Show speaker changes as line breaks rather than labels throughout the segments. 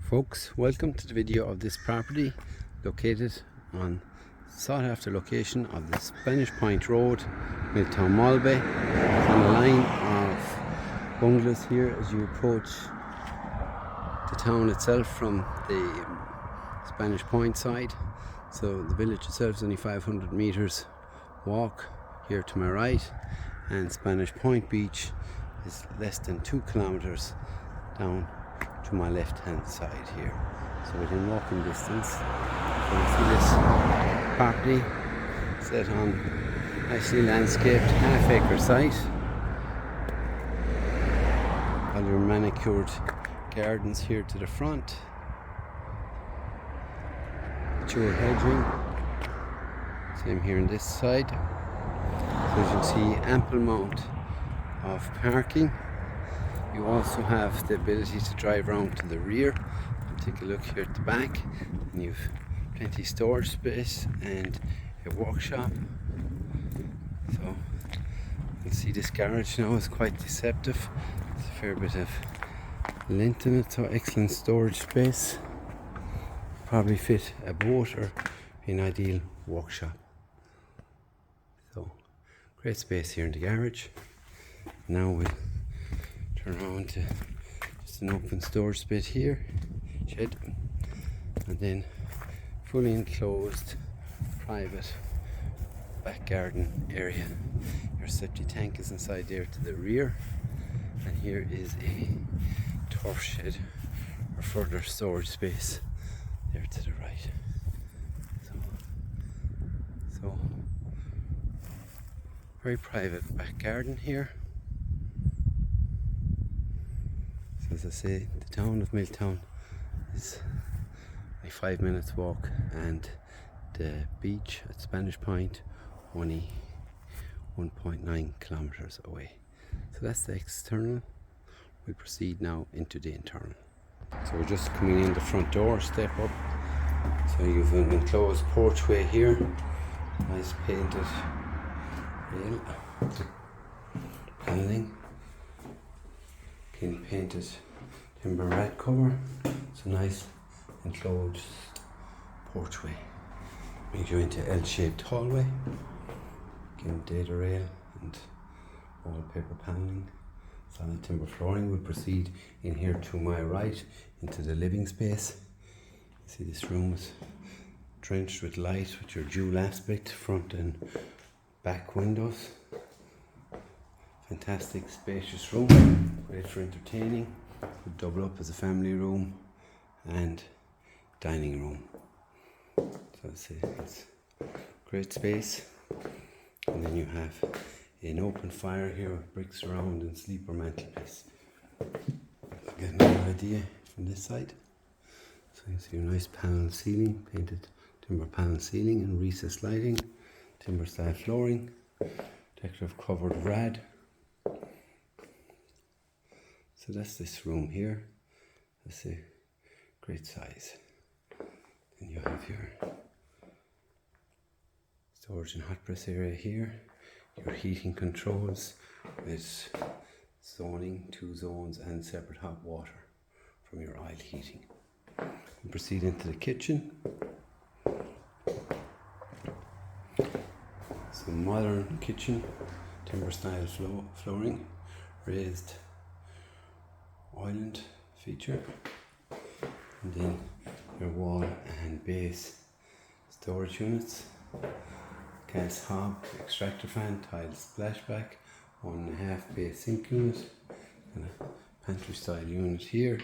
Folks, welcome to the video of this property located on sought after location of the Spanish Point Road, Miltown Malbay. It's on a line of bungalows here as you approach the town itself from the Spanish Point side. So the village itself is only 500 meters walk here to my right, and Spanish Point Beach is less than 2 kilometers down to my left hand side here, so within walking distance. So you see this property set on nicely landscaped half-acre site. All your manicured gardens here to the front, mature hedging, same here on this side. So as you can see, ample amount of parking. You also have the ability to drive around to the rear and take a look here at the back, and you've plenty of storage space and a workshop. So you can see this garage now is quite deceptive. There's a fair bit of length in it, so excellent storage space. Probably fit a boat or be an ideal workshop. So great space here in the garage. Now we'll turn around to just an open storage bit here, shed, and then fully enclosed private back garden area. Your septic tank is inside there to the rear, and here is a turf shed or further storage space there to the right. So very private back garden here. As I say, the town of Miltown is only 5 minutes walk, and the beach at Spanish Point only 1.9 kilometers away. So that's the external. We proceed now into the internal. So we're just coming in the front door, step up. So you've an enclosed porchway here, nice painted rail, paneling, clean painted timber mat cover. It's a nice enclosed porchway. Brings you into L-shaped hallway. Again, data rail and wallpaper paneling. Solid timber flooring. We'll proceed in here to my right into the living space. See, this room is drenched with light with your dual aspect front and back windows. Fantastic spacious room, great for entertaining. Would double up as a family room and dining room. So it's great space. And then you have an open fire here with bricks around and sleeper mantelpiece. Get another idea from this side. So you see a nice panel ceiling, painted timber panel ceiling and recessed lighting, timber style flooring, decorative covered rad. So that's this room here. That's a great size. Then you have your storage and hot press area here. Your heating controls with zoning, 2 zones, and separate hot water from your aisle heating. We proceed into the kitchen. Some modern kitchen, timber style flooring, raised island feature, and then your wall and base storage units, gas hob, extractor fan, tiled splashback, 1.5 base sink unit, and a pantry style unit here,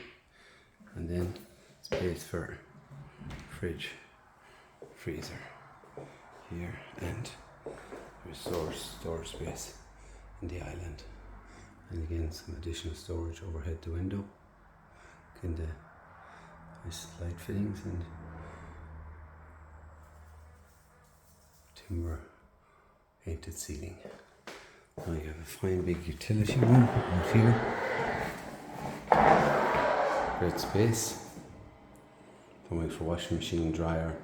and then space for fridge, freezer here, and your storage space in the island. And again, some additional storage overhead the window. Again, the nice light fittings and timber painted ceiling. Now you have a fine big utility room out here. Great space. Plumbing for washing machine, dryer.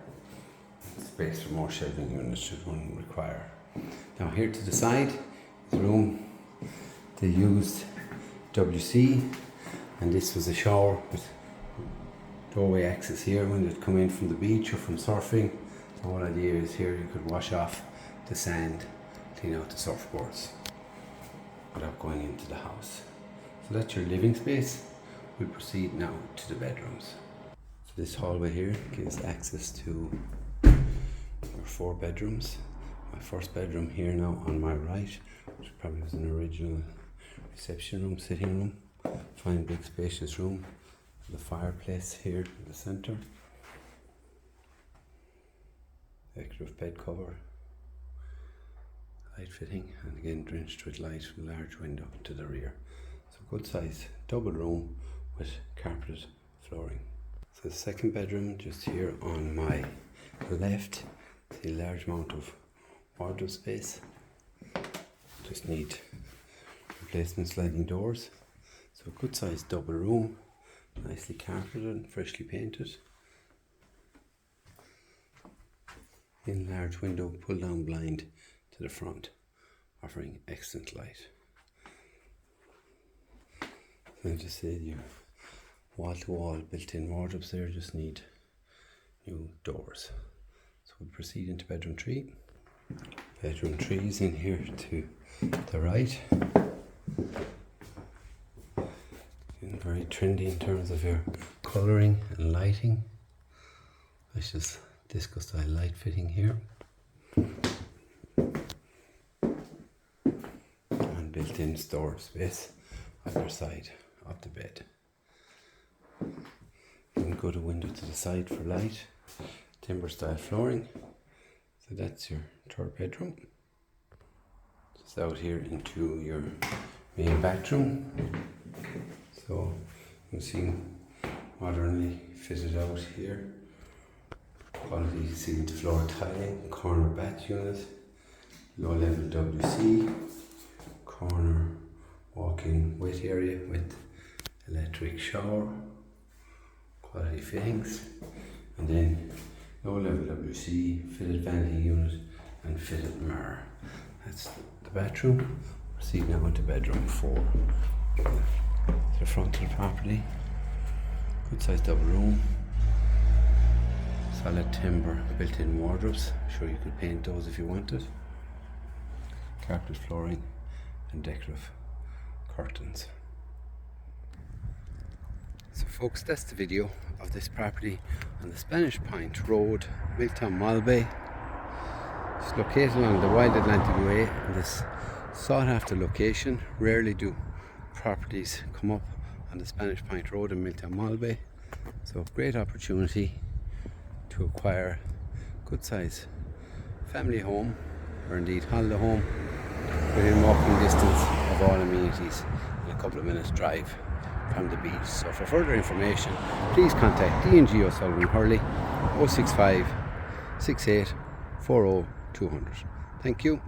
Space for more shelving units should one require. Now here to the side is the room. They used WC, and this was a shower with doorway access here when you come in from the beach or from surfing. The whole idea is here you could wash off the sand, clean out the surfboards without going into the house. So that's your living space. We'll proceed now to the bedrooms. So this hallway here gives access to your 4 bedrooms. My first bedroom here now on my right, which probably was an original reception room, sitting room. Fine big spacious room. The fireplace here in the centre. Decorative bed cover. Light fitting, and again drenched with light from a large window to the rear. So good size double room with carpeted flooring. So the second bedroom just here on my left. See a large amount of wardrobe space. Just need replacement sliding doors. So a good sized double room, nicely carpeted and freshly painted. In large window pull down blind to the front, offering excellent light. And just say your wall to wall built-in wardrobes there just need new doors. So we'll proceed into bedroom 3. Bedroom 3 is in here to the right. And very trendy in terms of your colouring and lighting. Nice just disco style light fitting here. And built-in storage space either side of the bed. You can go to window to the side for light. Timber style flooring. So that's your 3rd bedroom. Just out here into your main bathroom. So you can see modernly fitted out here. Quality ceiling to floor tiling, corner bath unit, low level WC, corner walk-in wet area with electric shower, quality fittings, and then low level WC, fitted vanity unit and fitted mirror. That's the bathroom. Proceed now into bedroom 4. To the front of the property. Good sized double room. Solid timber built-in wardrobes. I'm sure you could paint those if you wanted. Carpet flooring and decorative curtains. So folks, that's the video of this property on the Spanish Point Road, Miltown Malbay. It's located along the Wild Atlantic Way in this sought after location. Rarely do properties come up on the Spanish Point Road in Miltown Malbay. So great opportunity to acquire good size family home, or indeed holiday home, within walking distance of all amenities and a couple of minutes drive from the beach. So for further information, please contact D&G O'Sullivan Hurley 065 68 40 200. Thank you.